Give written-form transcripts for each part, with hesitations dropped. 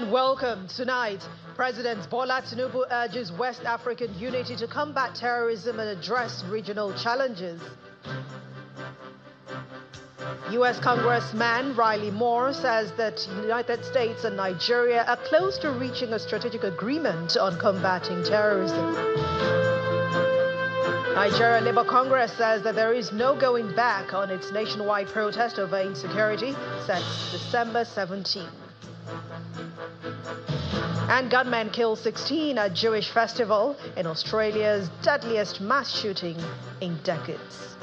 And welcome. Tonight, President Bola Tinubu urges West African unity to combat terrorism and address regional challenges. U.S. Congressman Riley Moore says that the United States and Nigeria are close to reaching a strategic agreement on combating terrorism. Nigeria Labour Congress says that there is no going back on its nationwide protest over insecurity set December 17. And gunmen kill 16 at Jewish festival in Australia's deadliest mass shooting in decades.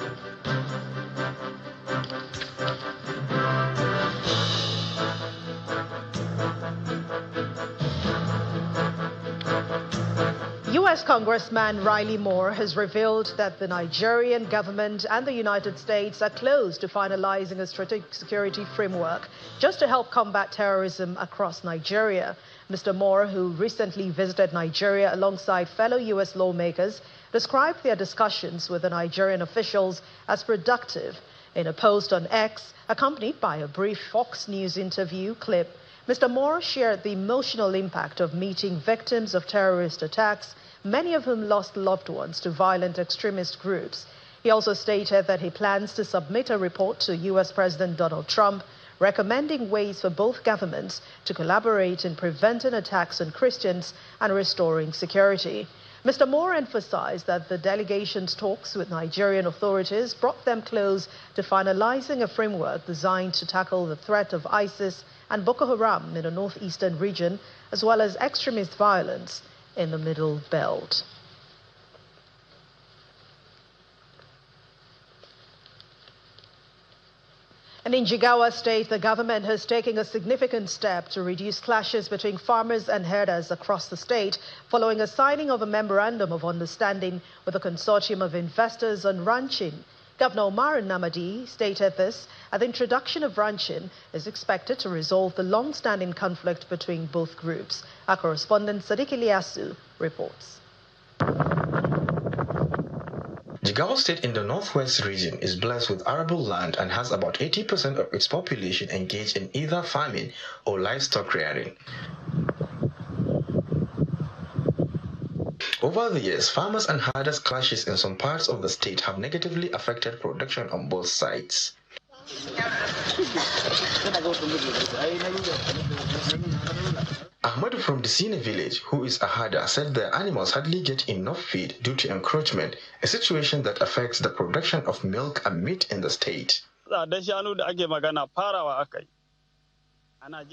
U.S. Congressman Riley Moore has revealed that the Nigerian government and the United States are close to finalizing a strategic security framework just to help combat terrorism across Nigeria. Mr. Moore, who recently visited Nigeria alongside fellow U.S. lawmakers, described their discussions with the Nigerian officials as productive. In a post on X, accompanied by a brief Fox News interview clip, Mr. Moore shared the emotional impact of meeting victims of terrorist attacks, many of whom lost loved ones to violent extremist groups. He also stated that he plans to submit a report to U.S. President Donald Trump recommending ways for both governments to collaborate in preventing attacks on Christians and restoring security. Mr. Moore emphasized that the delegation's talks with Nigerian authorities brought them close to finalizing a framework designed to tackle the threat of ISIS and Boko Haram in the northeastern region, as well as extremist violence in the Middle Belt. And in Jigawa State, the government has taken a significant step to reduce clashes between farmers and herders across the state following a signing of a memorandum of understanding with a consortium of investors on ranching. Governor Omar Namadi stated this at the introduction of ranching is expected to resolve the long-standing conflict between both groups. Our correspondent Sadiq Iliasu reports. Jigawa State in the northwest region is blessed with arable land and has about 80% of its population engaged in either farming or livestock rearing. Over the years, farmers and herders clashes in some parts of the state have negatively affected production on both sides. Ahmad from the Sine village, who is a herder, said their animals hardly get enough feed due to encroachment, a situation that affects the production of milk and meat in the state.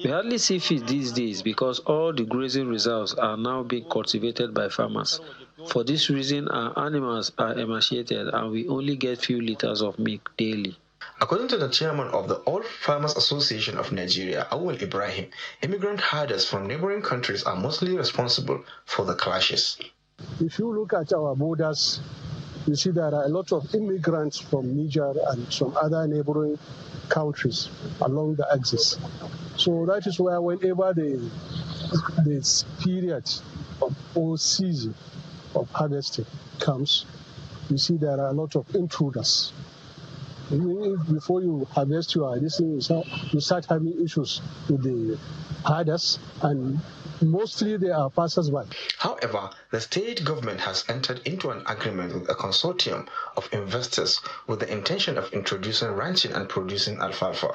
We hardly see feed these days because all the grazing reserves are now being cultivated by farmers. For this reason, our animals are emaciated and we only get few liters of milk daily. According to the chairman of the All Farmers Association of Nigeria, Awal Ibrahim, immigrant herders from neighboring countries are mostly responsible for the clashes. If you look at our borders, you see there are a lot of immigrants from Niger and some other neighboring countries along the axis. So that is why whenever this period or season of harvesting comes, you see there are a lot of intruders. If before you harvest your you start having issues with the herders, and mostly they are passers-by. However, the state government has entered into an agreement with a consortium of investors with the intention of introducing ranching and producing alfalfa.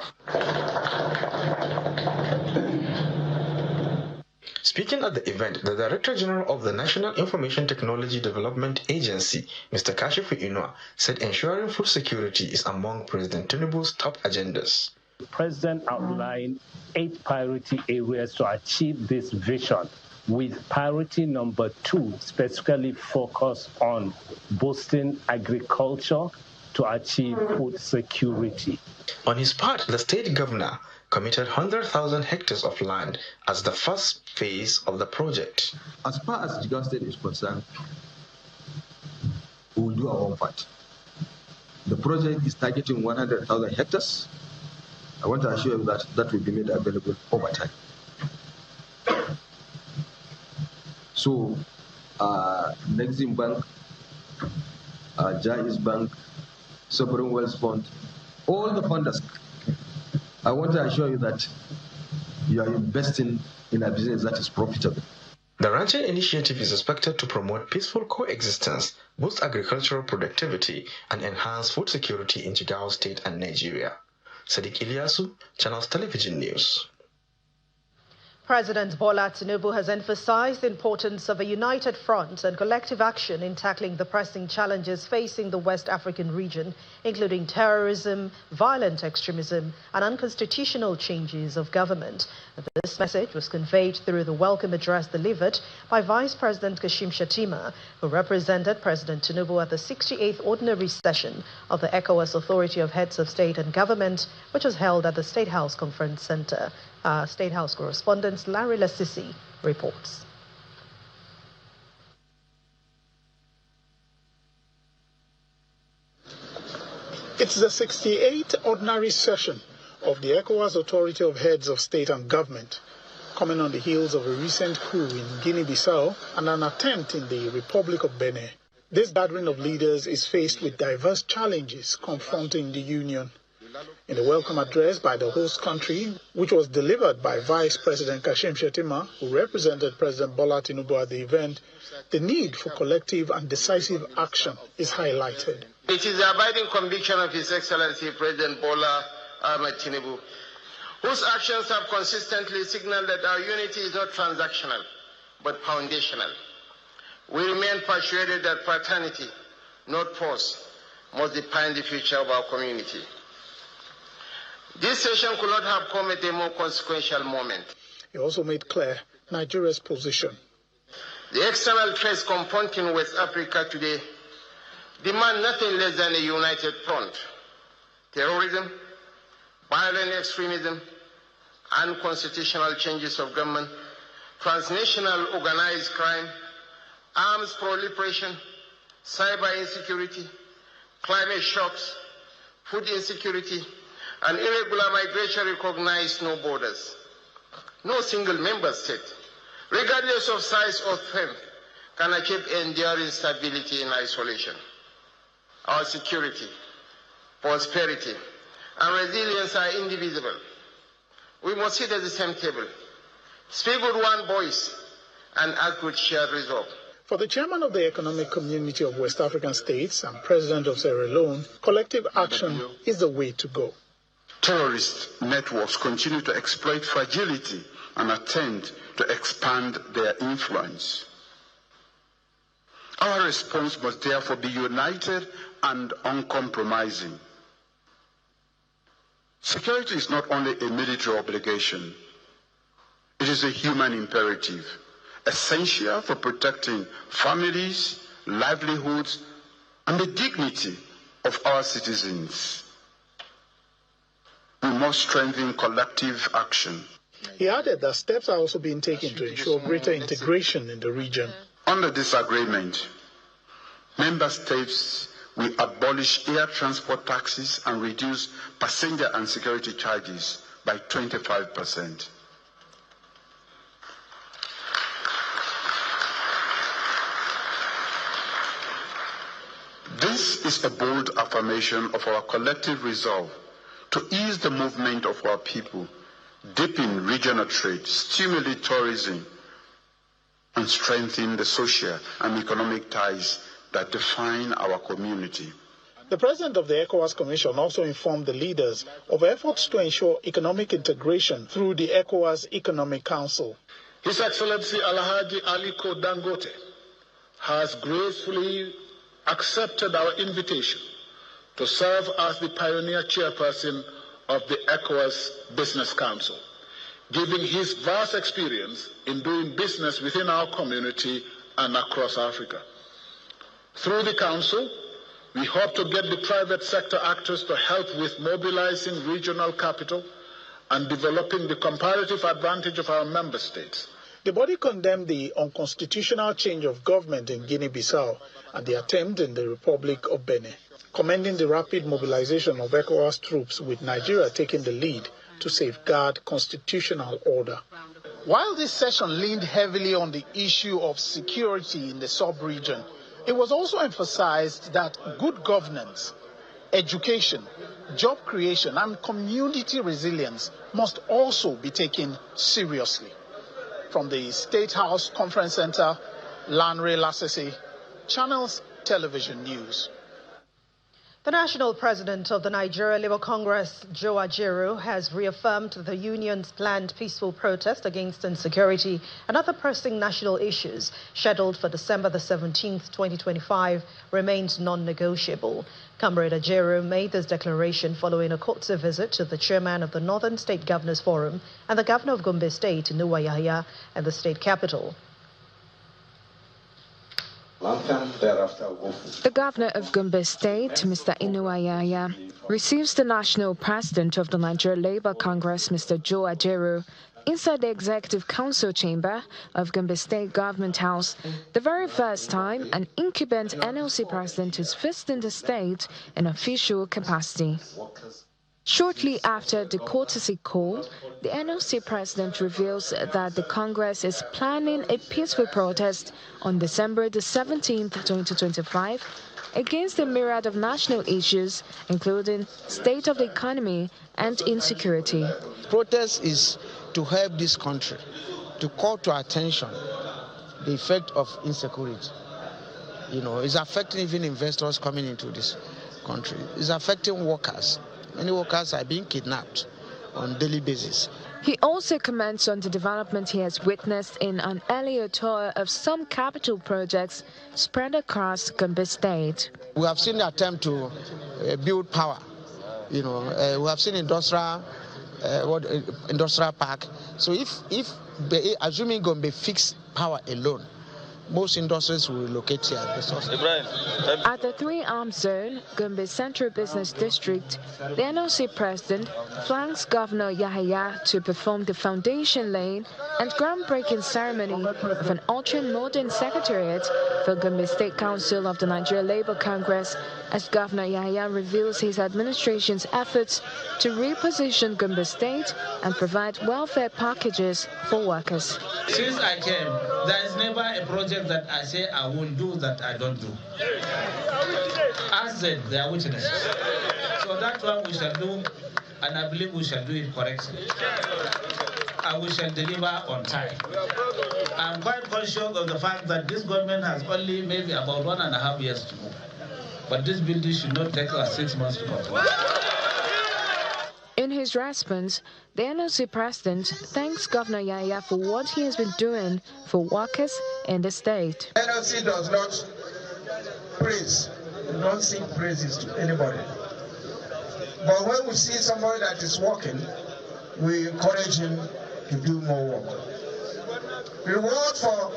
Speaking at the event, the Director General of the National Information Technology Development Agency, Mr. Kashifu Inua, said ensuring food security is among President Tinubu's top agendas. The President outlined 8 priority areas to achieve this vision, with priority number 2 specifically focused on boosting agriculture to achieve food security. On his part, the state governor committed 100,000 hectares of land as the first phase of the project. As far as Jigawa State is concerned, we will do our own part. The project is targeting 100,000 hectares. I want to assure you that that will be made available over time. So, Nexim Bank, Jais Bank, Sovereign Wealth Fund, all the funders, I want to assure you that you are investing in a business that is profitable. The ranching initiative is expected to promote peaceful coexistence, boost agricultural productivity, and enhance food security in Jigawa State and Nigeria. Sadiq Ilyasu, Channels Television News. President Bola Tinubu has emphasized the importance of a united front and collective action in tackling the pressing challenges facing the West African region, including terrorism, violent extremism, and unconstitutional changes of government. This message was conveyed through the welcome address delivered by Vice President Kashim Shettima, who represented President Tinubu at the 68th Ordinary Session of the ECOWAS Authority of Heads of State and Government, which was held at the State House Conference Center. State House correspondent Larry Lassisi reports. It's the 68th Ordinary Session of the ECOWAS Authority of Heads of State and Government, coming on the heels of a recent coup in Guinea-Bissau and an attempt in the Republic of Benin. This gathering of leaders is faced with diverse challenges confronting the Union. In the welcome address by the host country, which was delivered by Vice President Kashim Shettima, who represented President Bola Tinubu at the event, the need for collective and decisive action is highlighted. It is the abiding conviction of His Excellency President Bola Ahmed Tinubu, whose actions have consistently signaled that our unity is not transactional, but foundational. We remain persuaded that fraternity, not force, must define the future of our community. This session could not have come at a more consequential moment. He also made clear Nigeria's position. The external threats confronting West Africa today demand nothing less than a united front. Terrorism, violent extremism, unconstitutional changes of government, transnational organized crime, arms proliferation, cyber insecurity, climate shocks, food insecurity, and irregular migration recognize no borders. No single member state, regardless of size or strength, can achieve enduring stability in isolation. Our security, prosperity, and resilience are indivisible. We must sit at the same table, speak with one voice, and act with shared resolve. For the chairman of the Economic Community of West African States and president of Sierra Leone, collective action is the way to go. Terrorist networks continue to exploit fragility and attempt to expand their influence. Our response must therefore be united and uncompromising. Security is not only a military obligation, it is a human imperative, essential for protecting families, livelihoods, and the dignity of our citizens. We must strengthen collective action. He added that steps are also being taken to ensure greater integration in the region. Under this agreement, member states will abolish air transport taxes and reduce passenger and security charges by 25%. This is a bold affirmation of our collective resolve to ease the movement of our people, deepen regional trade, stimulate tourism, and strengthen the social and economic ties that define our community. The president of the ECOWAS Commission also informed the leaders of efforts to ensure economic integration through the ECOWAS Economic Council. His Excellency Alhaji Aliko Dangote has gracefully accepted our invitation to serve as the pioneer chairperson of the ECOWAS Business Council, giving his vast experience in doing business within our community and across Africa. Through the Council, we hope to get the private sector actors to help with mobilizing regional capital and developing the comparative advantage of our member states. The body condemned the unconstitutional change of government in Guinea-Bissau and the attempt in the Republic of Benin, commending the rapid mobilization of ECOWAS troops with Nigeria taking the lead to safeguard constitutional order. While this session leaned heavily on the issue of security in the sub-region, it was also emphasized that good governance, education, job creation and community resilience must also be taken seriously. From the State House Conference Center, Lanre Lasese, Channels Television News. The national president of the Nigeria Labour Congress, Joe Ajaero, has reaffirmed that the union's planned peaceful protest against insecurity and other pressing national issues scheduled for December the 17th, 2025 remains non-negotiable. Comrade Ajaero made this declaration following a courtesy visit to the chairman of the Northern State Governors Forum and the governor of Gombe State, Inuwa Yahaya, and the state capital. The governor of Gombe State, Mr. Inuwa Yahaya, receives the national president of the Nigeria Labour Congress, Mr. Joe Ajaero, inside the Executive Council chamber of Gombe State Government House, the very first time an incumbent NLC president is visiting the state in official capacity. Shortly after the courtesy call, the NLC president reveals that the Congress is planning a peaceful protest on December the 17th, 2025, against a myriad of national issues, including state of the economy and insecurity. Protest is to help this country, to call to attention the effect of insecurity. It's affecting even investors coming into this country. It's affecting workers. Many workers are being kidnapped on a daily basis. He also comments on the development he has witnessed in an earlier tour of some capital projects spread across Gombe State. We have seen the attempt to build power. We have seen industrial park. So if assuming Gombe fixed power alone, most industries will relocate here. At the three-arm zone, Gombe Central Business District, the NLC president flanks Governor Yahaya to perform the foundation laying and groundbreaking ceremony of an ultra-modern secretariat for Gombe State Council of the Nigeria Labour Congress, as Governor Yahaya reveals his administration's efforts to reposition Gombe State and provide welfare packages for workers. Since I came, there is never a project that I say I will do that I don't do. As said, they are witnesses. So that's what we shall do, and I believe we shall do it correctly. And we shall deliver on time. I'm quite conscious of the fact that this government has only maybe about 1.5 years to go. But this building should not take us 6 months to complete. In his response, the NLC president thanks Governor Yahaya for what he has been doing for workers in the state. NLC does not praise, don't sing praises to anybody. But when we see somebody that is working, we encourage him to do more work. Reward for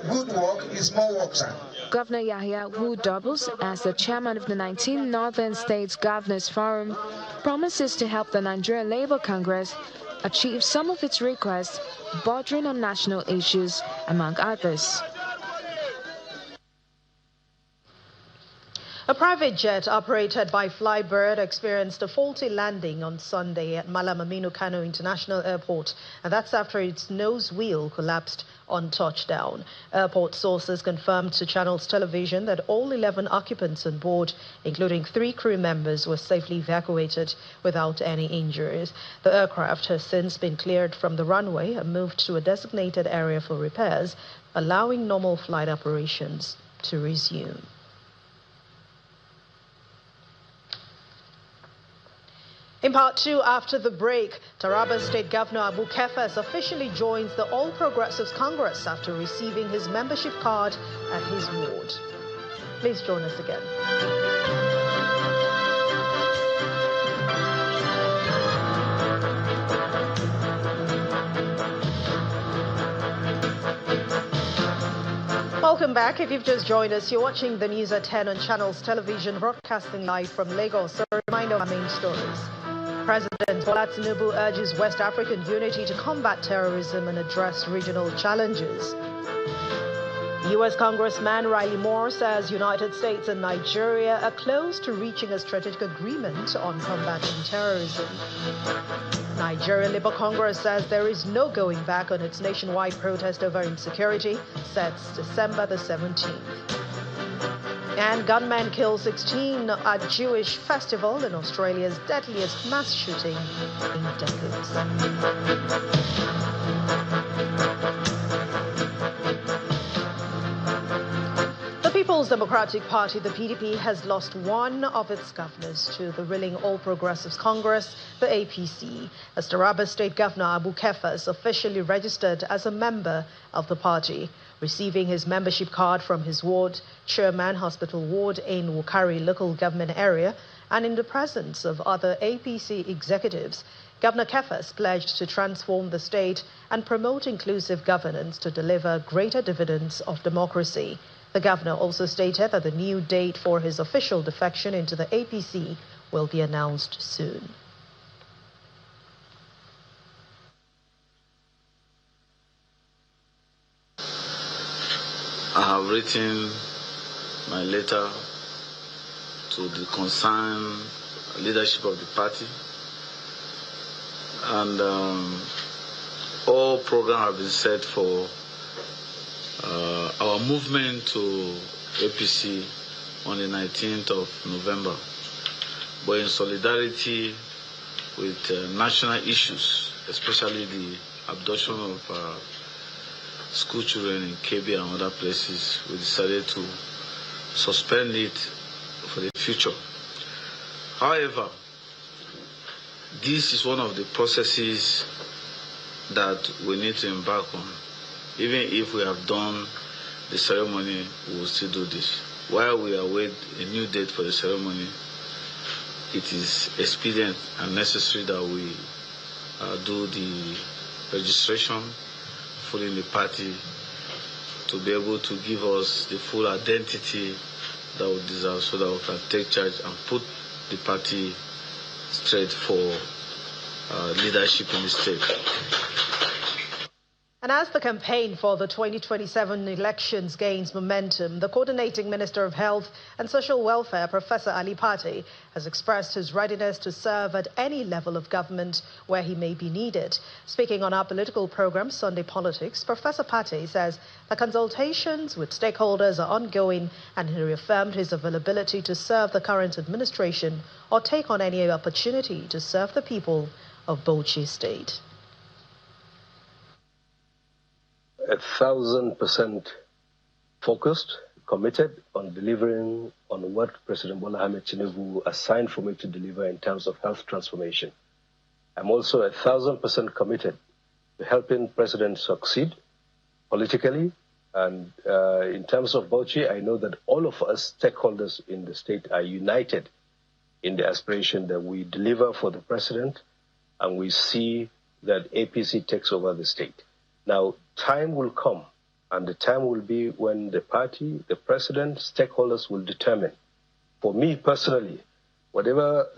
good work is more work, sir. Governor Yahaya, who doubles as the chairman of the 19 Northern States Governors Forum, promises to help the Nigeria Labour Congress achieve some of its requests bordering on national issues, among others. A private jet operated by Flybird experienced a faulty landing on Sunday at Malam Aminu Kano International Airport, and that's after its nose wheel collapsed on touchdown. Airport sources confirmed to Channels Television that all 11 occupants on board, including 3 crew members, were safely evacuated without any injuries. The aircraft has since been cleared from the runway and moved to a designated area for repairs, allowing normal flight operations to resume. In part 2, after the break, Taraba State Governor Abu Kefas officially joins the All Progressives Congress after receiving his membership card at his ward. Please join us again. Welcome back. If you've just joined us, you're watching the news at 10 on Channels Television, broadcasting live from Lagos. So a reminder of our main stories. President Bola Tinubu urges West African unity to combat terrorism and address regional challenges. U.S. Congressman Riley Moore says United States and Nigeria are close to reaching a strategic agreement on combating terrorism. Nigeria Labour Congress says there is no going back on its nationwide protest over insecurity, sets December the 17th. And gunman kills 16 at Jewish festival in Australia's deadliest mass shooting in decades. The People's Democratic Party, the PDP, has lost one of its governors to the ruling All Progressives Congress, the APC, as Taraba State Governor Abu Kefas officially registered as a member of the party, receiving his membership card from his ward chairman, Hospital Ward in Wukari local government area, and in the presence of other APC executives. Governor Kefas pledged to transform the state and promote inclusive governance to deliver greater dividends of democracy. The governor also stated that the new date for his official defection into the APC will be announced soon. I have written my letter to the concerned leadership of the party, and all programs have been set for our movement to APC on the 19th of November. But in solidarity with national issues, especially the abduction of school children in KB and other places, we decided to suspend it for the future. However, this is one of the processes that we need to embark on. Even if we have done the ceremony, we will still do this. While we await a new date for the ceremony, it is expedient and necessary that we do the registration, fully in the party, to be able to give us the full identity that we deserve, so that we can take charge and put the party straight for leadership in the state. And as the campaign for the 2027 elections gains momentum, the Coordinating Minister of Health and Social Welfare, Professor Ali Pate, has expressed his readiness to serve at any level of government where he may be needed. Speaking on our political program, Sunday Politics, Professor Pate says the consultations with stakeholders are ongoing, and he reaffirmed his availability to serve the current administration or take on any opportunity to serve the people of Bauchi State. 1,000% focused, committed on delivering on what President Bola Ahmed Tinubu assigned for me to deliver in terms of health transformation. I'm also 1,000% committed to helping President succeed politically. And in terms of Bauchi, I know that all of us stakeholders in the state are united in the aspiration that we deliver for the President, and we see that APC takes over the state. Now, time will come, and the time will be when the party, the President, stakeholders will determine. For me personally, whatever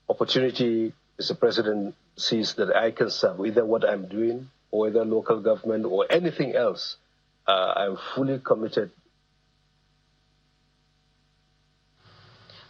opportunity Mr. President sees that I can serve, either what I'm doing, or whether local government, or anything else, I'm fully committed.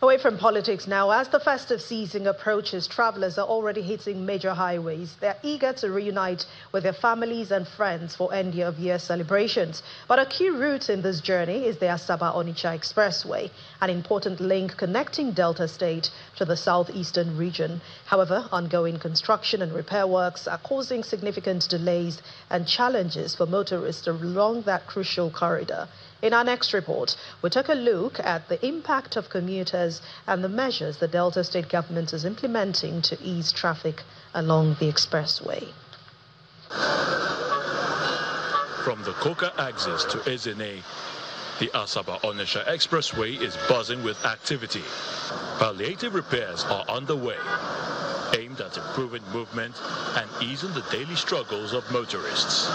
Away from politics now, as the festive season approaches, travelers are already hitting major highways. They're eager to reunite with their families and friends for end-of-year celebrations. But a key route in this journey is the Asaba-Onitsha Expressway, an important link connecting Delta State to the southeastern region. However, ongoing construction and repair works are causing significant delays and challenges for motorists along that crucial corridor. In our next report, we took a look at the impact of commuters and the measures the Delta State government is implementing to ease traffic along the expressway. From the Koka axis to Ezene, the Asaba-Onitsha Expressway is buzzing with activity. Palliative repairs are underway, aimed at improving movement and easing the daily struggles of motorists.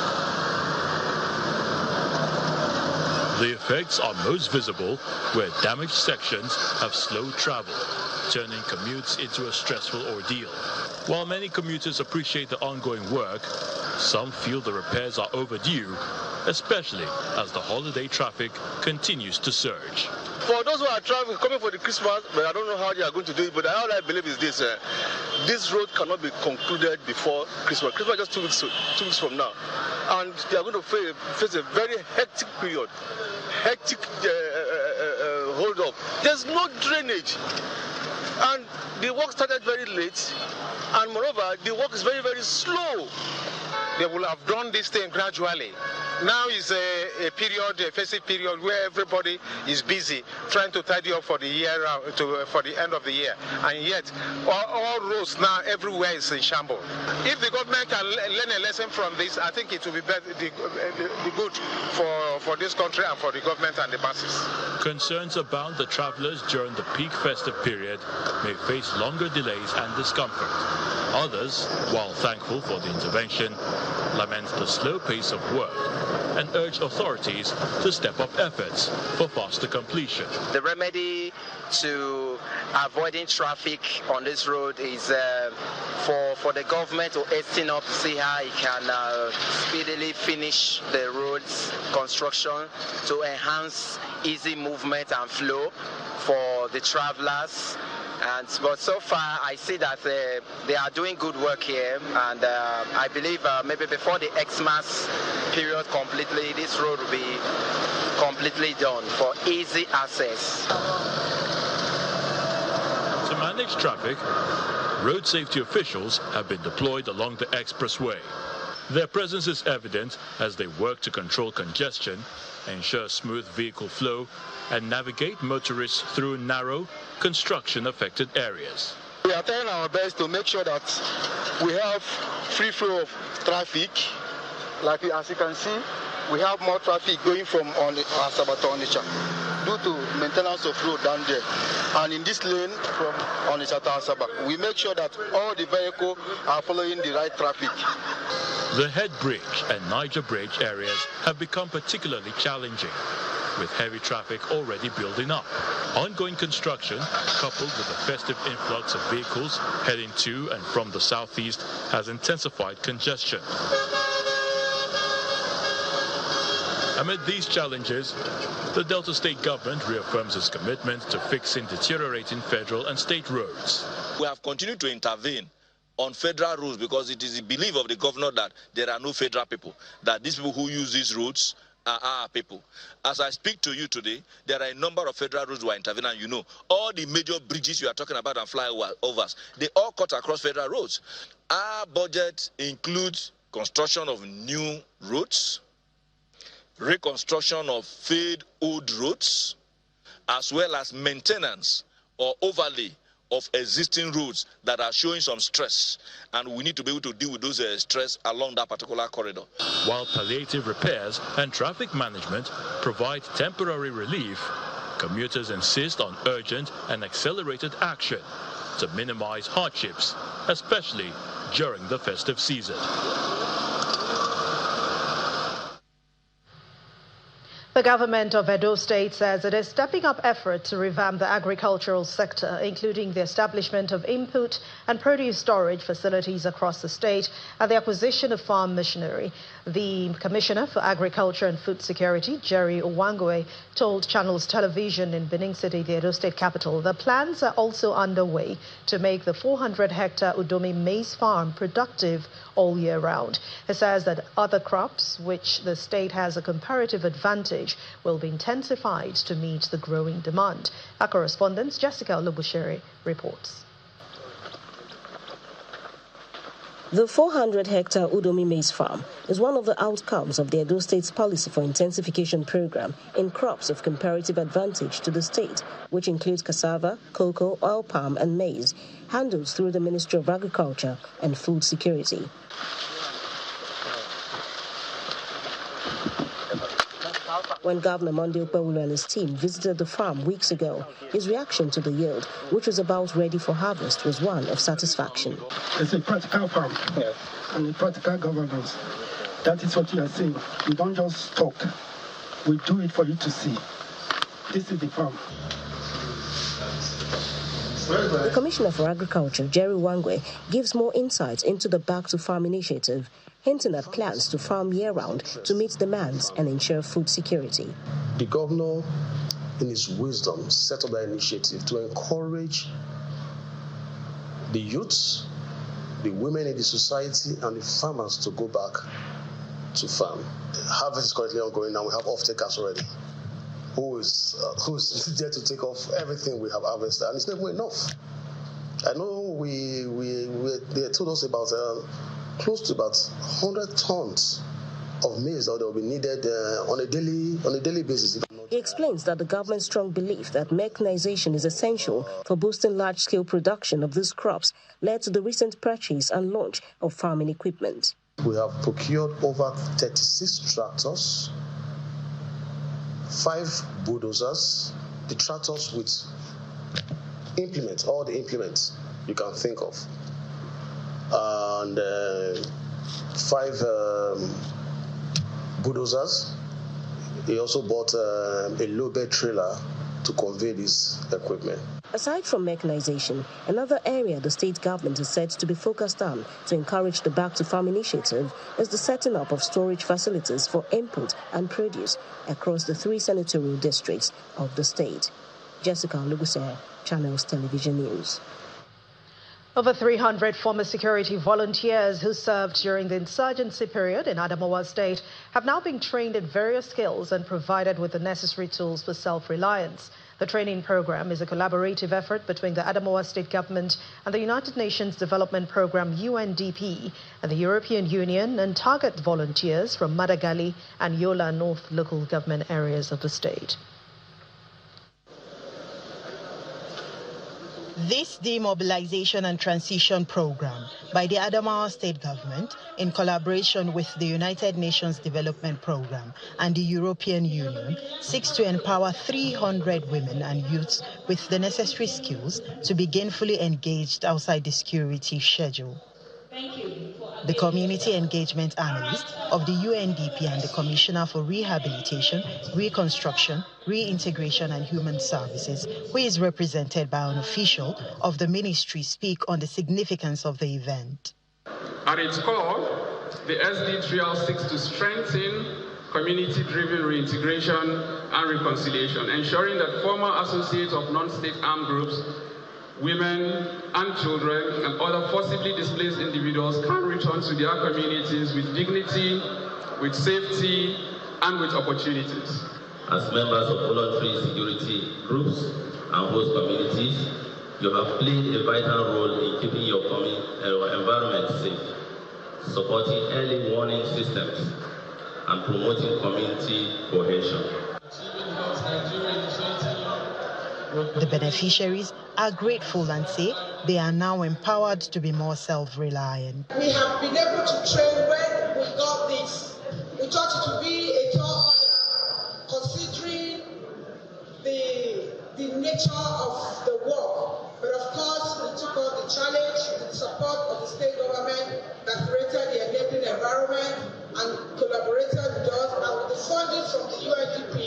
The effects are most visible where damaged sections have slowed travel, turning commutes into a stressful ordeal. While many commuters appreciate the ongoing work, some feel the repairs are overdue, especially as the holiday traffic continues to surge. For those who are traveling, coming for the Christmas, but I don't know how they are going to do it, but all I believe is this, this road cannot be concluded before Christmas. Christmas is just 2 weeks from now. And they are going to face a very hectic period, hectic hold up. There's no drainage. And the work started very late. And moreover, the work is very, very slow. They will have done this thing gradually. Now is a period, a festive period, where everybody is busy trying to tidy up for the year, for the end of the year. And yet, all roads now everywhere is in shambles. If the government can learn a lesson from this, I think it will be better, the good for this country and for the government and the masses. Concerns about the travelers during the peak festive period may face longer delays and discomfort. Others, while thankful for the intervention, lament the slow pace of work and urge authorities to step up efforts for faster completion. The remedy to avoiding traffic on this road is for the government to hasten up to see how it can speedily finish the road's construction to enhance easy movement and flow for the travelers. But so far, I see that they are doing good work here, and I believe maybe before the Xmas period completely, this road will be completely done for easy access. To manage traffic, road safety officials have been deployed along the expressway. Their presence is evident as they work to control congestion, ensure smooth vehicle flow, and navigate motorists through narrow, construction-affected areas. We are trying our best to make sure that we have free flow of traffic. Like as you can see, we have more traffic going from Asaba to Onitsha due to maintenance of road down there. And in this lane from Onitsha to Asaba, we make sure that all the vehicles are following the right traffic. The Head Bridge and Niger Bridge areas have become particularly challenging, with heavy traffic already building up. Ongoing construction, coupled with the festive influx of vehicles heading to and from the southeast, has intensified congestion. Amid these challenges, the Delta State government reaffirms its commitment to fixing deteriorating federal and state roads. We have continued to intervene on federal roads because it is the belief of the governor that there are no federal people, that these people who use these roads are our people. As I speak to you today, there are a number of federal roads who are intervening, and you know, all the major bridges you are talking about and flyovers, they all cut across federal roads. Our budget includes construction of new roads, reconstruction of failed old roads, as well as maintenance or overlay of existing roads that are showing some stress, and we need to be able to deal with those stress along that particular corridor. While palliative repairs and traffic management provide temporary relief, commuters insist on urgent and accelerated action to minimize hardships, especially during the festive season. The government of Edo State says it is stepping up efforts to revamp the agricultural sector, including the establishment of input and produce storage facilities across the state and the acquisition of farm machinery. The Commissioner for Agriculture and Food Security, Jerry Owangwe, told Channels Television in Benin City, the Edo State capital, the plans are also underway to make the 400-hectare Udomi maize farm productive all year round. He says that other crops, which the state has a comparative advantage, will be intensified to meet the growing demand. Our correspondent Jessica Olubushere reports. The 400-hectare Udomi maize farm is one of the outcomes of the Edo State's policy for intensification program in crops of comparative advantage to the state, which includes cassava, cocoa, oil palm and maize, handled through the Ministry of Agriculture and Food Security. When Governor Monday Okpewulu and his team visited the farm weeks ago, his reaction to the yield, which was about ready for harvest, was one of satisfaction. It's a practical farm and a practical governance. That is what you are saying. We don't just talk. We do it for you to see. This is the farm. The Commissioner for Agriculture, Jerry Owangwe, gives more insights into the Back to Farm initiative, hinting at plans to farm year-round to meet demands and ensure food security. The governor, in his wisdom, set up that initiative to encourage the youths, the women in the society, and the farmers to go back to farm. Harvest is currently ongoing now. We have off-takers already. who's there to take off everything we have harvested, and it's never enough. I know they told us about close to about 100 tons of maize that will be needed on a daily basis. He explains that the government's strong belief that mechanization is essential for boosting large-scale production of these crops led to the recent purchase and launch of farming equipment. We have procured over 36 tractors, 5 bulldozers, the tractors with implements, all the implements you can think of, and 5 bulldozers. He also bought a low-bed trailer to convey this equipment. Aside from mechanization, another area the state government is said to be focused on to encourage the Back to Farm initiative is the setting up of storage facilities for input and produce across the 3 senatorial districts of the state. Jessica Luguse, Channels Television News. Over 300 former security volunteers who served during the insurgency period in Adamawa State have now been trained in various skills and provided with the necessary tools for self-reliance. The training program is a collaborative effort between the Adamawa State Government and the United Nations Development Program UNDP and the European Union, and target volunteers from Madagali and Yola North local government areas of the state. This demobilization and transition program by the Adamawa State Government in collaboration with the United Nations Development Program and the European Union seeks to empower 300 women and youths with the necessary skills to be gainfully engaged outside the security schedule. The community engagement analyst of the UNDP and the Commissioner for Rehabilitation, Reconstruction, Reintegration and Human Services, who is represented by an official of the ministry, speak on the significance of the event. At its core, the SD trial seeks to strengthen community-driven reintegration and reconciliation, ensuring that former associates of non-state armed groups, women and children and other forcibly displaced individuals can return to their communities with dignity, with safety, and with opportunities. As members of voluntary security groups and host communities, you have played a vital role in keeping your environment safe, supporting early warning systems, and promoting community cohesion. The beneficiaries are grateful and say they are now empowered to be more self-reliant. We have been able to train when we got this. We thought it would be a tall order, considering the nature of the work. But of course, we took on the challenge with the support of the state government that created the enabling environment and collaborated with us, and with the funding from the UNDP,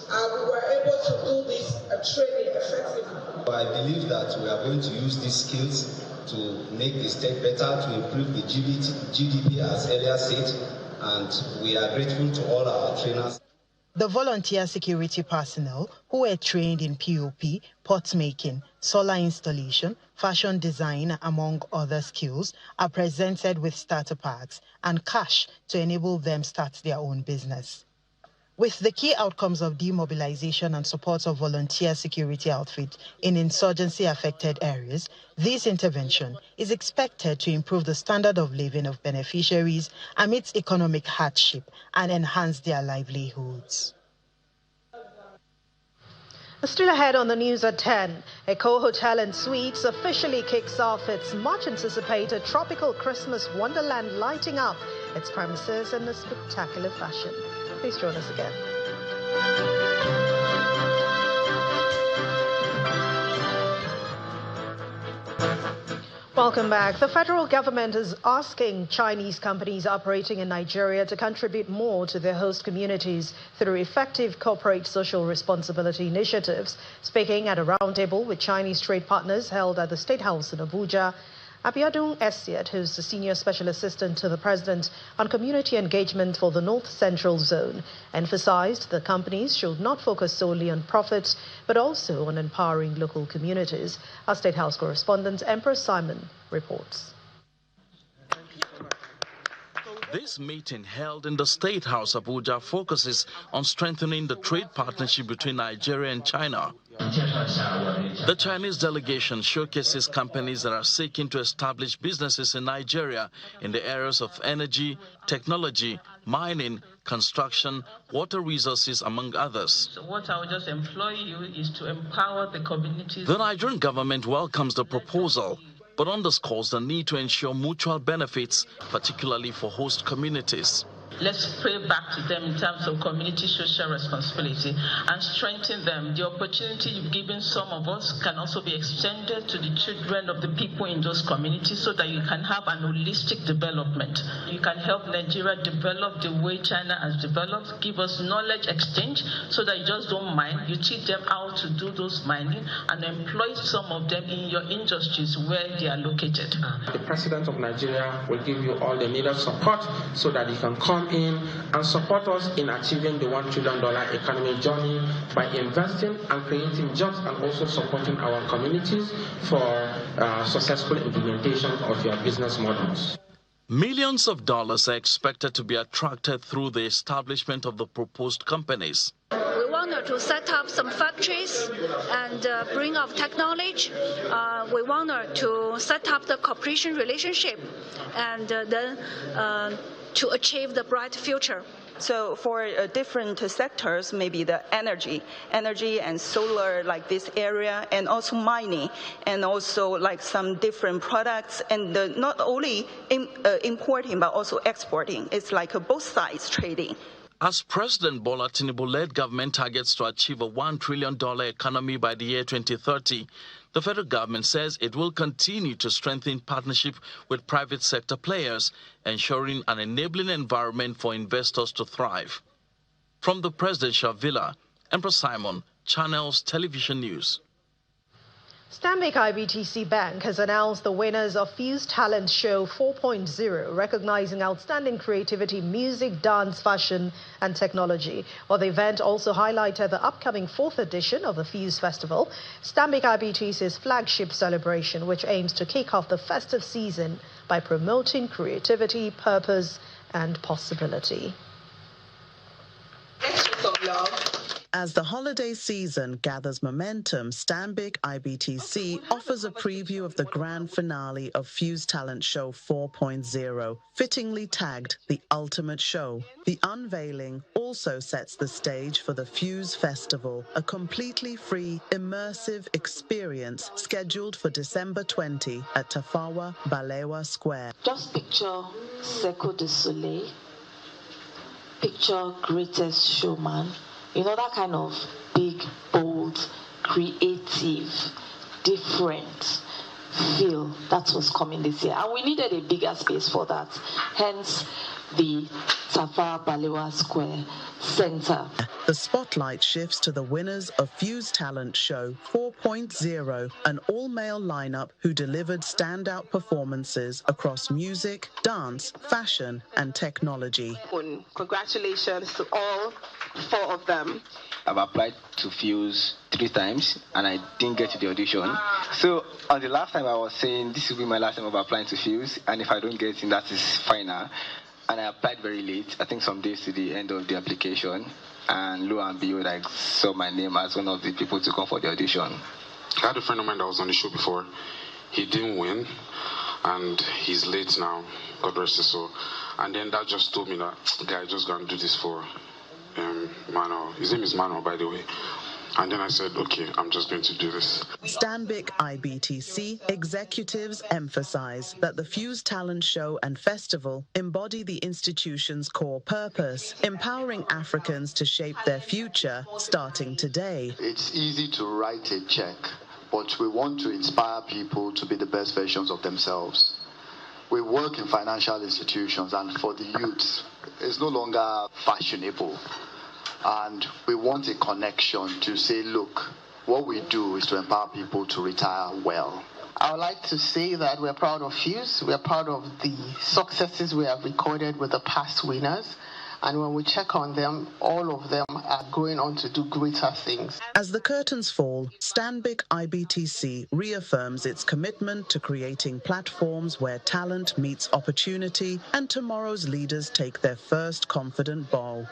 we were able to do this training effectively. I believe that we are going to use these skills to make the state better, to improve the GDP as earlier said, and we are grateful to all our trainers. The volunteer security personnel who were trained in POP, pot making, solar installation, fashion design, among other skills, are presented with starter packs and cash to enable them start their own business. With the key outcomes of demobilization and support of volunteer security outfit in insurgency-affected areas, this intervention is expected to improve the standard of living of beneficiaries amidst economic hardship and enhance their livelihoods. Still ahead on the news at 10, Eko Hotel and Suites officially kicks off its much-anticipated tropical Christmas wonderland, lighting up its premises in a spectacular fashion. Please join us again. Welcome back. The federal government is asking Chinese companies operating in Nigeria to contribute more to their host communities through effective corporate social responsibility initiatives. Speaking at a roundtable with Chinese trade partners held at the State House in Abuja, Abiodun Esiet, who's the Senior Special Assistant to the President on Community Engagement for the North Central Zone, emphasized that companies should not focus solely on profits, but also on empowering local communities. Our State House correspondent, Emperor Simon, reports. This meeting held in the State House Abuja focuses on strengthening the trade partnership between Nigeria and China. The Chinese delegation showcases companies that are seeking to establish businesses in Nigeria in the areas of energy, technology, mining, construction, water resources, among others. So what I would just employ you is to empower the communities. The Nigerian government welcomes the proposal, but underscores the need to ensure mutual benefits, particularly for host communities. Let's pray back to them in terms of community social responsibility and strengthen them. The opportunity you've given some of us can also be extended to the children of the people in those communities so that you can have an holistic development. You can help Nigeria develop the way China has developed, give us knowledge exchange so that you just don't mine. You teach them how to do those mining and employ some of them in your industries where they are located. The President of Nigeria will give you all the needed support so that you can come in and support us in achieving the $1 trillion economic journey by investing and creating jobs and also supporting our communities for successful implementation of your business models. Millions of dollars are expected to be attracted through the establishment of the proposed companies. We wanted to set up some factories and bring up technology. We wanted to set up the cooperation relationship and then to achieve the bright future. So for different sectors, maybe the energy and solar, like this area, and also mining, and also like some different products, and not only importing but also exporting. It's like both sides trading. As President Bola Tinubu-led government targets to achieve a $1 trillion economy by the year 2030, the federal government says it will continue to strengthen partnership with private sector players, ensuring an enabling environment for investors to thrive. From the presidential villa, Emperor Simon, Channels Television News. Stanbic IBTC Bank has announced the winners of Fuse Talent Show 4.0, recognizing outstanding creativity, music, dance, fashion, and technology. While the event also highlighted the upcoming 4th edition of the Fuse Festival, Stanbic IBTC's flagship celebration, which aims to kick off the festive season by promoting creativity, purpose, and possibility. As the holiday season gathers momentum, Stanbic IBTC offers a preview of the grand finale of Fuse Talent Show 4.0, fittingly tagged the ultimate show. The unveiling also sets the stage for the Fuse Festival, a completely free, immersive experience scheduled for December 20 at Tafawa Balewa Square. Just picture Cirque du Soleil, picture Greatest Showman. You know, that kind of big, bold, creative, different feel that was coming this year. And we needed a bigger space for that. Hence, the Tafawa Balewa Square Center. The spotlight shifts to the winners of Fuse Talent Show 4.0, an all-male lineup who delivered standout performances across music, dance, fashion, and technology. Congratulations to all 4 of them. I've applied to Fuse 3 times and I didn't get to the audition. So on the last time I was saying this will be my last time of applying to Fuse, and if I don't get in, that is final. And I applied very late, I think some days to the end of the application, and lo and behold, I saw my name as one of the people to come for the audition. I had a friend of mine that was on the show before. He didn't win, and he's late now, God rest his soul. And then that just told me that, guy, just gonna do this for Mano. His name is Mano, by the way. And then I said, okay, I'm just going to do this. Stanbic IBTC executives emphasize that the Fuse Talent Show and Festival embody the institution's core purpose, empowering Africans to shape their future starting today. It's easy to write a check, but we want to inspire people to be the best versions of themselves. We work in financial institutions, and for the youth, it's no longer fashionable. And we want a connection to say, look, what we do is to empower people to retire well. I would like to say that we're proud of Fuse. We're proud of the successes we have recorded with the past winners. And when we check on them, all of them are going on to do greater things. As the curtains fall, Stanbic IBTC reaffirms its commitment to creating platforms where talent meets opportunity and tomorrow's leaders take their first confident bow.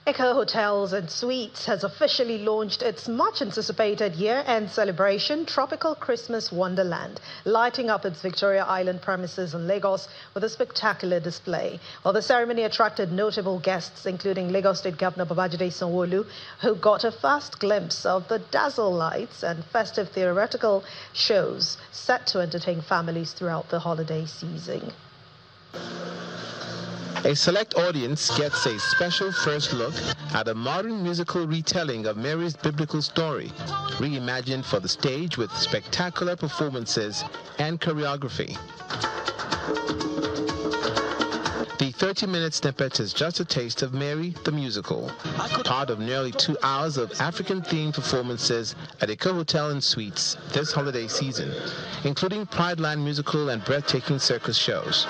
Eko Hotels and Suites has officially launched its much-anticipated year-end celebration, Tropical Christmas Wonderland, lighting up its Victoria Island premises in Lagos with a spectacular display. Well, the ceremony attracted notable guests, including Lagos State Governor Babajide Sanwo-Olu, who got a first glimpse of the dazzle lights and festive theatrical shows set to entertain families throughout the holiday season. A select audience gets a special first look at a modern musical retelling of Mary's biblical story, reimagined for the stage with spectacular performances and choreography. The 30-minute snippet is just a taste of Mary the musical, part of nearly 2 hours of African-themed performances at Eko Hotel and Suites this holiday season, including Pride Land musical and breathtaking circus shows.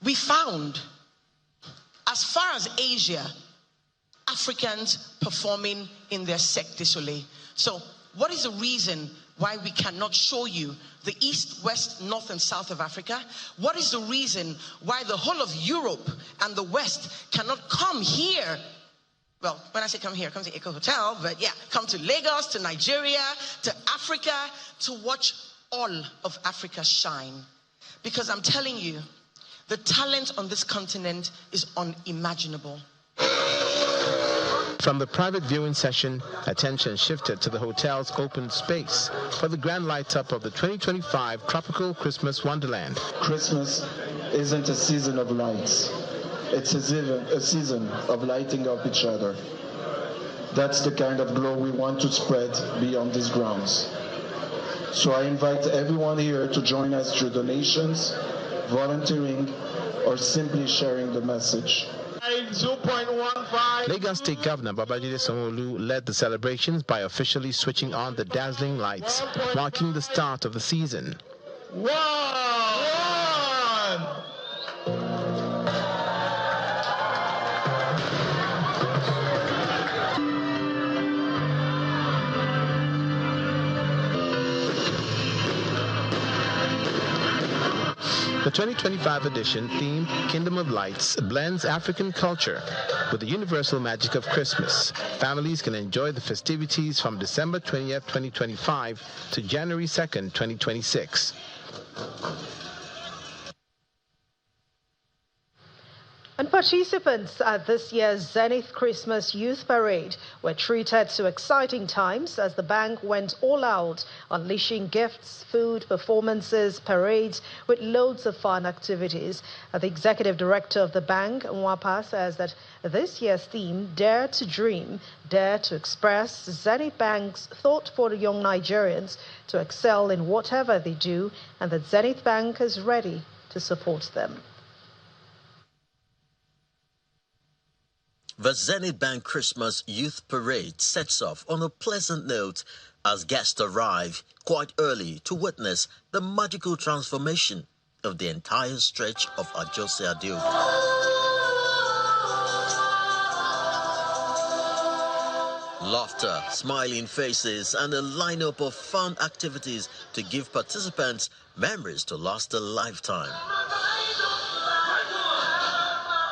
We found, as far as Asia, Africans performing in their Cirque du Soleil. So what is the reason why we cannot show you the East, West, North, and South of Africa? What is the reason why the whole of Europe and the West cannot come here? Well, when I say come here, come to Eko Hotel, but yeah, come to Lagos, to Nigeria, to Africa, to watch all of Africa shine. Because I'm telling you, the talent on this continent is unimaginable. From the private viewing session, attention shifted to the hotel's open space for the grand light-up of the 2025 Tropical Christmas Wonderland. Christmas isn't a season of lights. It's a season of lighting up each other. That's the kind of glow we want to spread beyond these grounds. So I invite everyone here to join us through donations, volunteering, or simply sharing the message. Lagos State Governor Babajide Sanwo-Olu led the celebrations by officially switching on the dazzling lights, marking the start of the season. The 2025 edition, themed Kingdom of Lights, blends African culture with the universal magic of Christmas. Families can enjoy the festivities from December 20th, 2025 to January 2nd, 2026. And participants at this year's Zenith Christmas Youth Parade were treated to exciting times as the bank went all out, unleashing gifts, food, performances, parades, with loads of fun activities. The executive director of the bank, Nwapa, says that this year's theme, Dare to Dream, Dare to Express, Zenith Bank's thought for the young Nigerians to excel in whatever they do, and that Zenith Bank is ready to support them. The Zenith Bank Christmas Youth Parade sets off on a pleasant note as guests arrive quite early to witness the magical transformation of the entire stretch of Ajose Adeogun. Laughter, smiling faces, and a lineup of fun activities to give participants memories to last a lifetime.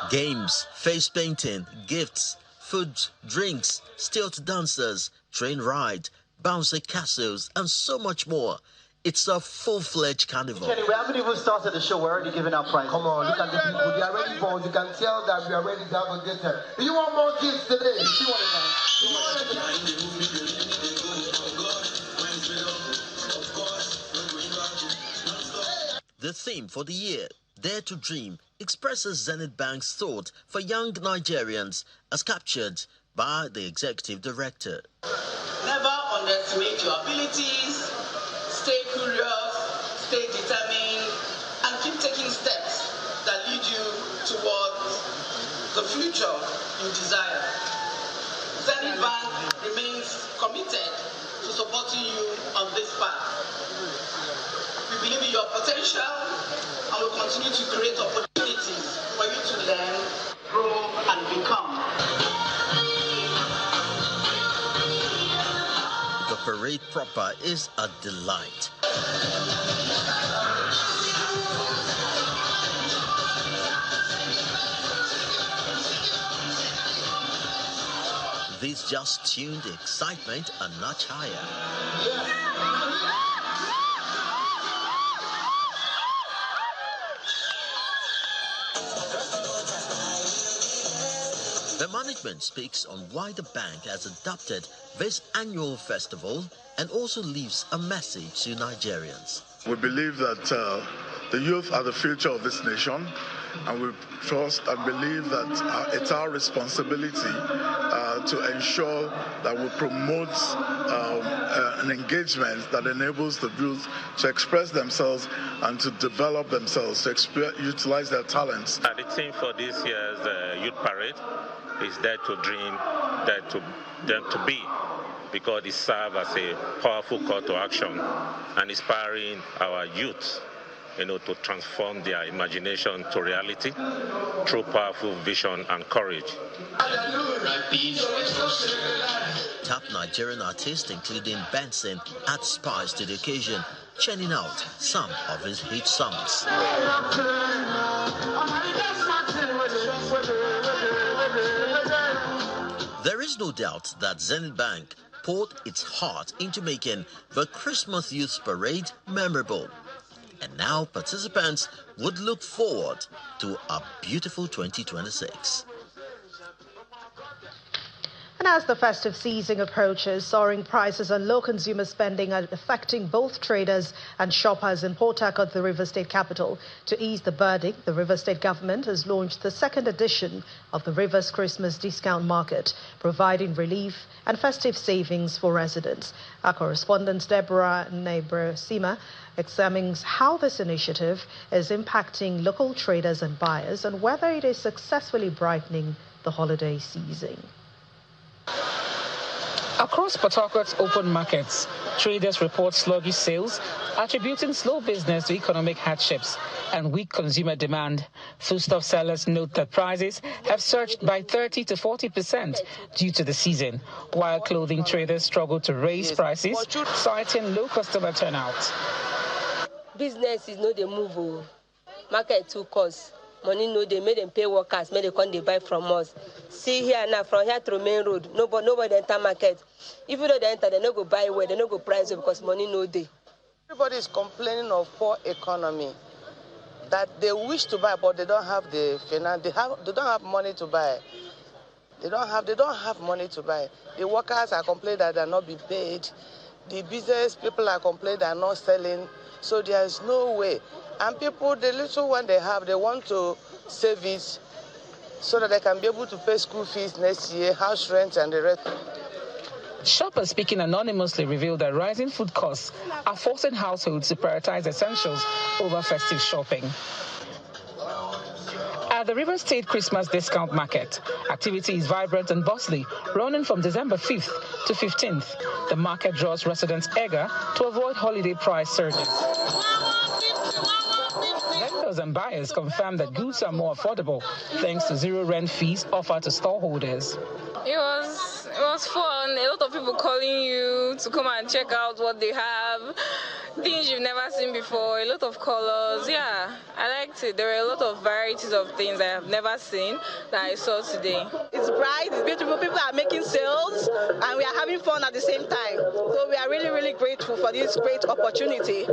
Games, face painting, gifts, food, drinks, stilt dancers, train ride, bouncy castles, and so much more. It's a full-fledged carnival. Kenny, we haven't even started the show. We're already giving out prizes. Come on, look at the people. They are ready for us. You can tell that we are ready to have a good time. Do you want more gifts today? You want it? The theme for the year, Dare to Dream, expresses Zenith Bank's thought for young Nigerians as captured by the executive director. Never on underestimate your abilities, stay curious, stay determined, and keep taking steps that lead you towards the future you desire. Zenith Bank remains committed to supporting you on this path. We believe in your potential and will continue to create opportunities for you to learn, grow, and become. The parade proper is a delight. This just tuned the excitement a notch higher. The management speaks on why the bank has adopted this annual festival and also leaves a message to Nigerians. We believe that the youth are the future of this nation, and we trust and believe that it's our responsibility to ensure that we promote an engagement that enables the youth to express themselves and to develop themselves, to utilize their talents. The theme for this year's Youth Parade is Dare to Dream, Dare to Be, because it serves as a powerful call to action and inspiring our youth, to transform their imagination to reality through powerful vision and courage. Top Nigerian artists, including Benson, add spice to the occasion, churning out some of his hit songs. There is no doubt that Zenith Bank poured its heart into making the Christmas Youth Parade memorable. And now participants would look forward to a beautiful 2026. And as the festive season approaches, soaring prices and low consumer spending are affecting both traders and shoppers in Port Harcourt, the River State capital. To ease the burden, the River State government has launched the second edition of the River's Christmas Discount Market, providing relief and festive savings for residents. Our correspondent Deborah Sima examines how this initiative is impacting local traders and buyers and whether it is successfully brightening the holiday season. Across Port Harcourt's open markets, traders report sluggish sales, attributing slow business to economic hardships and weak consumer demand. Foodstuff sellers note that prices have surged by 30 to 40% due to the season, while clothing traders struggle to raise prices, citing low customer turnout. Business is not the move. Market too cost. Money no, they made them pay workers, made them come they buy from us. See here now, from here to main road, nobody enter market. Even though they enter, they no go buy where, they no go price it because money no day. Everybody is complaining of poor economy, that they wish to buy, but they don't have the finance. They don't have money to buy. They don't have money to buy. The workers are complaining that they are not being paid. The business people are complaining they are not selling. So there is no way. And people, the little one they have, they want to save it so that they can be able to pay school fees next year, house rent, and the rest. Shoppers speaking anonymously revealed that rising food costs are forcing households to prioritize essentials over festive shopping. At the River State Christmas Discount Market, activity is vibrant and bustling, running from December 5th to 15th. The market draws residents eager to avoid holiday price surges. Vendors and buyers confirm that goods are more affordable thanks to zero rent fees offered to stallholders. It was fun. A lot of people calling you to come and check out what they have. Things you've never seen before, a lot of colors. Yeah, I liked it. There were a lot of varieties of things I have never seen that I saw today. It's bright, it's beautiful. People are making sales and we are having fun at the same time. So we are really, really grateful for this great opportunity.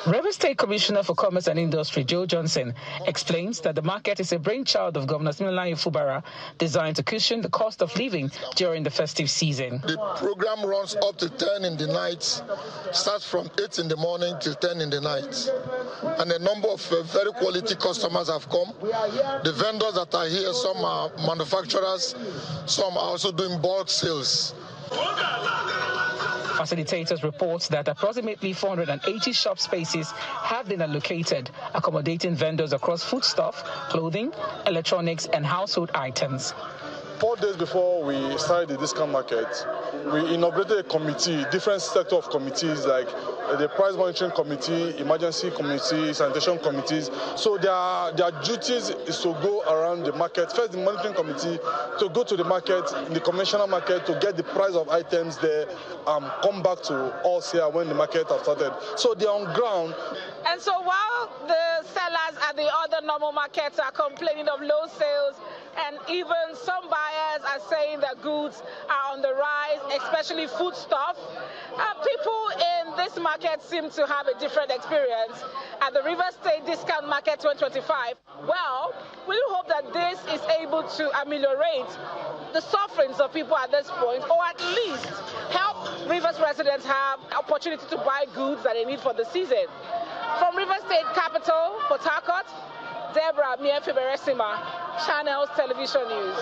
River State Commissioner for Commerce and Industry, Joe Johnson, explains that the market is a brainchild of Governor Similayo Fubara, designed to cushion the cost of living during the festive season. The program runs up to 10 in the night, starts from 8 in the morning till 10 in the night. And a number of very quality customers have come. The vendors that are here, some are manufacturers, some are also doing bulk sales. Facilitators report that approximately 480 shop spaces have been allocated, accommodating vendors across foodstuff, clothing, electronics, and household items. 4 days before we started the discount market, we inaugurated a committee, different sector of committees like the price monitoring committee, emergency committee, sanitation committees. So their duties is to go around the market. First, the monitoring committee to go to the market, the conventional market, to get the price of items there, come back to us here when the market has started. So they're on ground. And so while the sellers at the other normal markets are complaining of low sales, and even some buyers are saying that goods are on the rise, especially foodstuff, people in this market seem to have a different experience. At the River State Discount Market 2025, well, we do hope that this is able to ameliorate the sufferings of people at this point, or at least help Rivers residents have opportunity to buy goods that they need for the season. From River State capital, Port Harcourt, Deborah Miefe-Beresima, Channels Television News.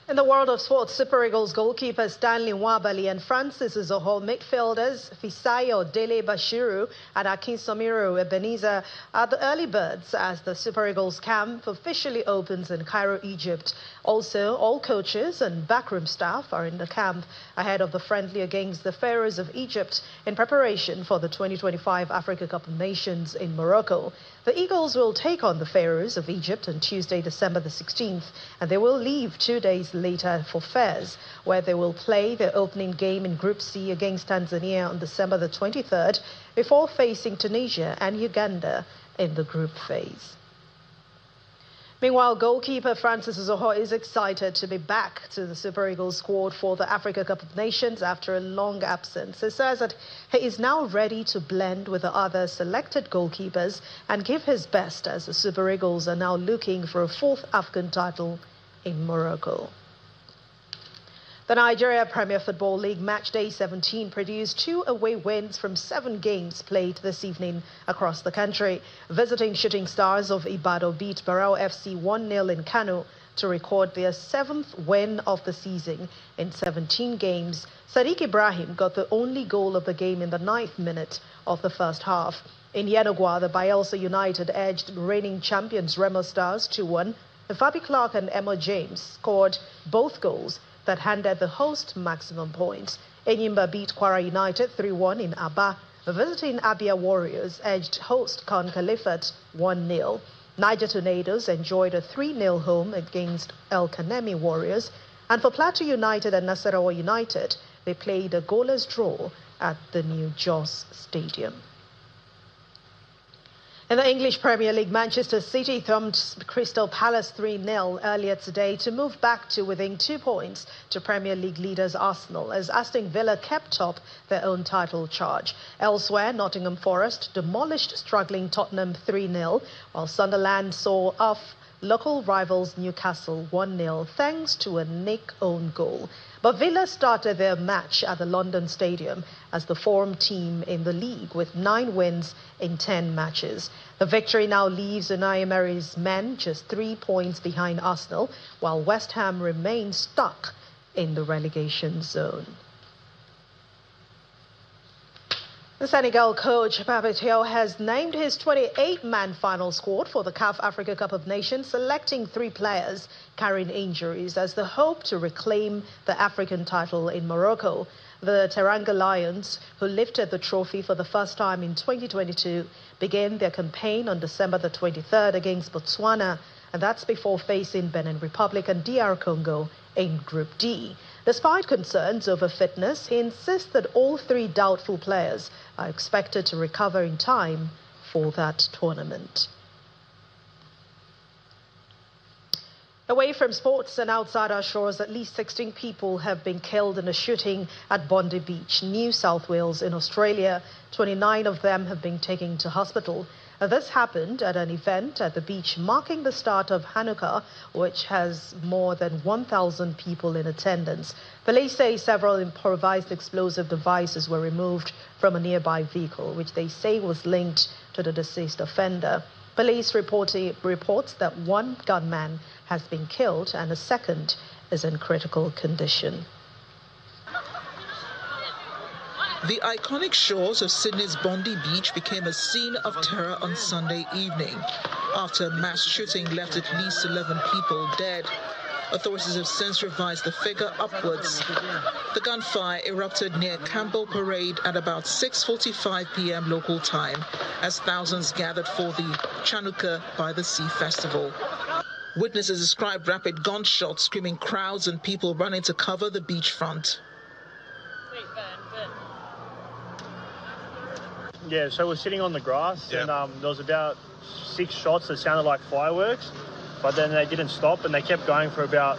In the world of sports, Super Eagles goalkeeper Stanley Nwabali and Francis Uzoho midfielders Fisayo Dele Bashiru and Akinsomiru Ebenezer are the early birds as the Super Eagles camp officially opens in Cairo, Egypt. Also, all coaches and backroom staff are in the camp ahead of the friendly against the Pharaohs of Egypt in preparation for the 2025 Africa Cup of Nations in Morocco. The Eagles will take on the Pharaohs of Egypt on Tuesday, December the 16th, and they will leave 2 days later for Fez, where they will play their opening game in Group C against Tanzania on December the 23rd, before facing Tunisia and Uganda in the group phase. Meanwhile, goalkeeper Francis Uzoho is excited to be back to the Super Eagles squad for the Africa Cup of Nations after a long absence. He says that he is now ready to blend with the other selected goalkeepers and give his best as the Super Eagles are now looking for a 4th African title in Morocco. The Nigeria Premier Football League Matchday 17 produced 2 away wins from 7 games played this evening across the country. Visiting Shooting Stars of Ibadan beat Barao FC 1-0 in Kano to record their 7th win of the season in 17 games. Sadiq Ibrahim got the only goal of the game in the 9th minute of the first half. In Yenagoa, the Bayelsa United edged reigning champions Remo Stars 2-1. Fabi Clark and Emma James scored both goals that handed the host maximum points. Enyimba beat Kwara United 3-1 in Aba. Visiting Abia Warriors edged host Khan Khalifat 1-0. Niger Tornadoes enjoyed a 3-0 home against El Kanemi Warriors. And for Plateau United and Nasarawa United, they played a goalless draw at the new Jos Stadium. In the English Premier League, Manchester City thumped Crystal Palace 3-0 earlier today to move back to within 2 points to Premier League leaders Arsenal, as Aston Villa kept top their own title charge. Elsewhere, Nottingham Forest demolished struggling Tottenham 3-0, while Sunderland saw off local rivals Newcastle 1-0 thanks to a Nick own goal. But Villa started their match at the London Stadium as the form team in the league with 9 wins in 10 matches. The victory now leaves Unai Emery's men just 3 points behind Arsenal, while West Ham remains stuck in the relegation zone. The Senegal coach Pate has named his 28-man final squad for the CAF Africa Cup of Nations, selecting 3 players carrying injuries as the hope to reclaim the African title in Morocco. The Teranga Lions, who lifted the trophy for the first time in 2022, began their campaign on December the 23rd against Botswana, and that's before facing Benin Republic and DR Congo in Group D. Despite concerns over fitness, he insists that all 3 doubtful players are expected to recover in time for that tournament. Away from sports and outside our shores, at least 16 people have been killed in a shooting at Bondi Beach, New South Wales in Australia. 29 of them have been taken to hospital. This happened at an event at the beach marking the start of Hanukkah, which has more than 1,000 people in attendance. Police say several improvised explosive devices were removed from a nearby vehicle, which they say was linked to the deceased offender. Police reports that one gunman has been killed and a second is in critical condition. The iconic shores of Sydney's Bondi Beach became a scene of terror on Sunday evening after a mass shooting left at least 11 people dead. Authorities have since revised the figure upwards. The gunfire erupted near Campbell Parade at about 6:45 p.m. local time as thousands gathered for the Chanukah by the Sea Festival. Witnesses described rapid gunshots, screaming crowds and people running to cover the beachfront. Yeah, so we're sitting on the grass and there was about 6 shots that sounded like fireworks, but then they didn't stop and they kept going for about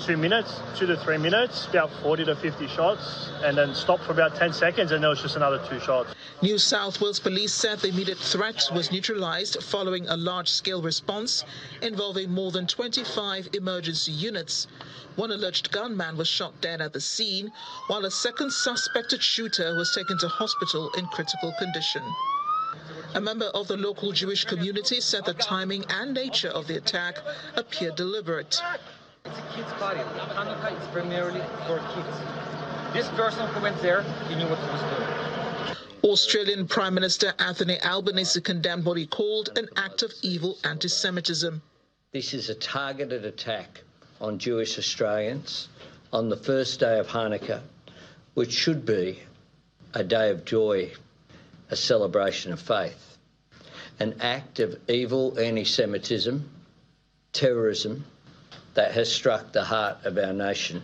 2 to 3 minutes, about 40 to 50 shots, and then stopped for about 10 seconds and there was just another 2 shots. New South Wales Police said the immediate threat was neutralised following a large-scale response involving more than 25 emergency units. One alleged gunman was shot dead at the scene, while a second suspected shooter was taken to hospital in critical condition. A member of the local Jewish community said the timing and nature of the attack appeared deliberate. It's a kids' party. Hanukkah is primarily for kids. This person who went there, he knew what he was doing. Australian Prime Minister Anthony Albanese condemned what he called an act of evil anti-Semitism. This is a targeted attack on Jewish Australians on the first day of Hanukkah, which should be a day of joy, a celebration of faith. An act of evil anti-Semitism, terrorism, that has struck the heart of our nation.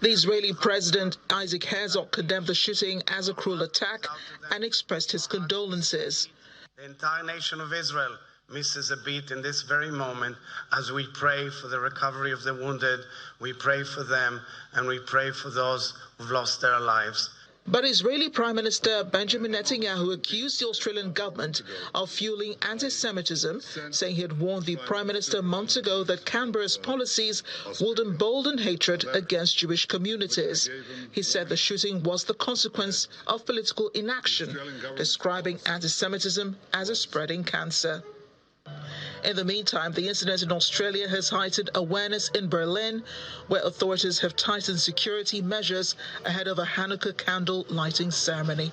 The Israeli President Isaac Herzog condemned the shooting as a cruel attack and expressed his condolences. The entire nation of Israel misses a beat in this very moment as we pray for the recovery of the wounded, we pray for them, and we pray for those who've lost their lives. But Israeli Prime Minister Benjamin Netanyahu accused the Australian government of fueling anti-Semitism, saying he had warned the Prime Minister months ago that Canberra's policies would embolden hatred against Jewish communities. He said the shooting was the consequence of political inaction, describing anti-Semitism as a spreading cancer. In the meantime, the incident in Australia has heightened awareness in Berlin, where authorities have tightened security measures ahead of a Hanukkah candle lighting ceremony.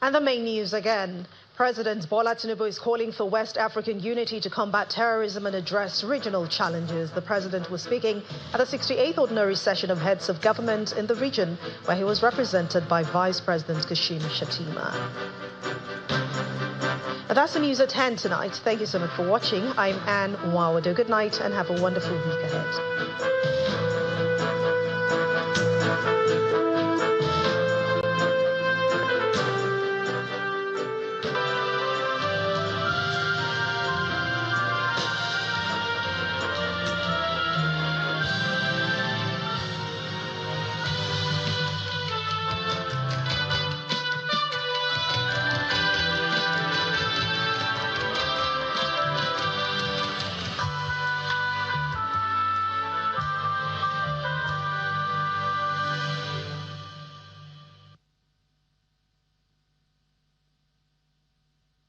And the main news again. President Bola Tinubu is calling for West African unity to combat terrorism and address regional challenges. The president was speaking at the 68th ordinary session of heads of government in the region, where he was represented by Vice President Kashim Shettima. And that's the news at 10 tonight. Thank you so much for watching. I'm Anne Nwawado. Good night and have a wonderful week ahead.